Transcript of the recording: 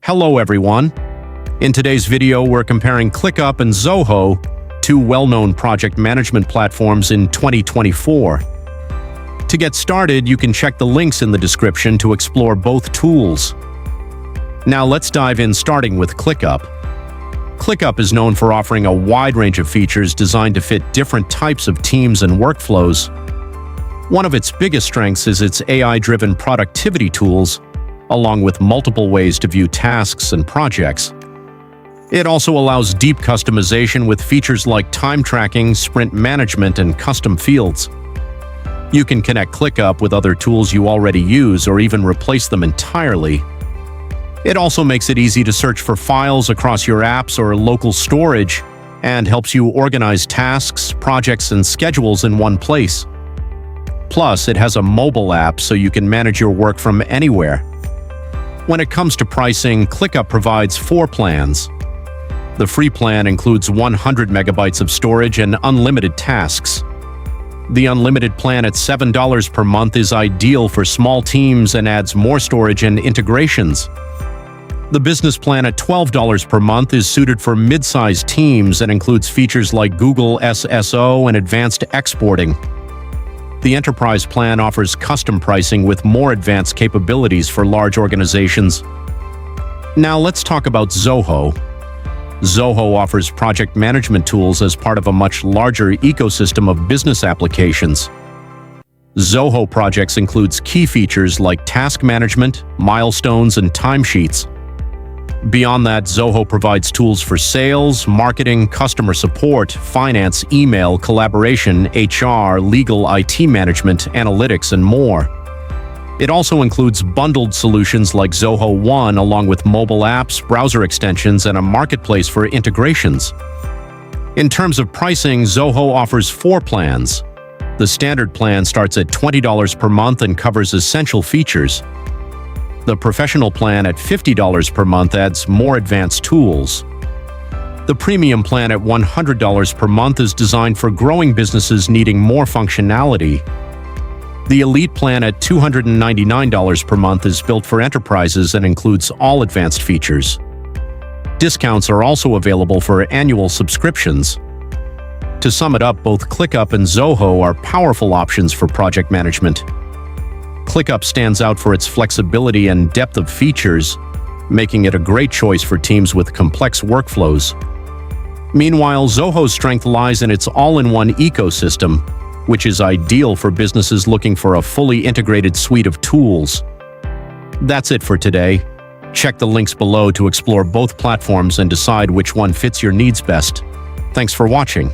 Hello everyone. In today's video, we're comparing ClickUp and Zoho, two well-known project management platforms in 2024. To get started, you can check the links in the description to explore both tools. Now let's dive in, starting with ClickUp. ClickUp is known for offering a wide range of features designed to fit different types of teams and workflows. One of its biggest strengths is its AI-driven productivity tools, along with multiple ways to view tasks and projects. It also allows deep customization with features like time tracking, sprint management, and custom fields. You can connect ClickUp with other tools you already use or even replace them entirely. It also makes it easy to search for files across your apps or local storage and helps you organize tasks, projects, and schedules in one place. Plus, it has a mobile app so you can manage your work from anywhere. When it comes to pricing, ClickUp provides 4 plans. The free plan includes 100 megabytes of storage and unlimited tasks. The unlimited plan at $7 per month is ideal for small teams and adds more storage and integrations. The business plan at $12 per month is suited for mid-sized teams and includes features like Google SSO and advanced exporting. The enterprise plan offers custom pricing with more advanced capabilities for large organizations. Now let's talk about Zoho. Zoho offers project management tools as part of a much larger ecosystem of business applications. Zoho Projects includes key features like task management, milestones, and timesheets. Beyond that, Zoho provides tools for sales, marketing, customer support, finance, email, collaboration, HR, legal, IT management, analytics, and more. It also includes bundled solutions like Zoho One, along with mobile apps, browser extensions, and a marketplace for integrations. In terms of pricing, Zoho offers 4 plans. The standard plan starts at $20 per month and covers essential features. The professional plan at $50 per month adds more advanced tools. The premium plan at $100 per month is designed for growing businesses needing more functionality. The elite plan at $299 per month is built for enterprises and includes all advanced features. Discounts are also available for annual subscriptions. To sum it up, both ClickUp and Zoho are powerful options for project management. ClickUp stands out for its flexibility and depth of features, making it a great choice for teams with complex workflows. Meanwhile, Zoho's strength lies in its all-in-one ecosystem, which is ideal for businesses looking for a fully integrated suite of tools. That's it for today. Check the links below to explore both platforms and decide which one fits your needs best. Thanks for watching.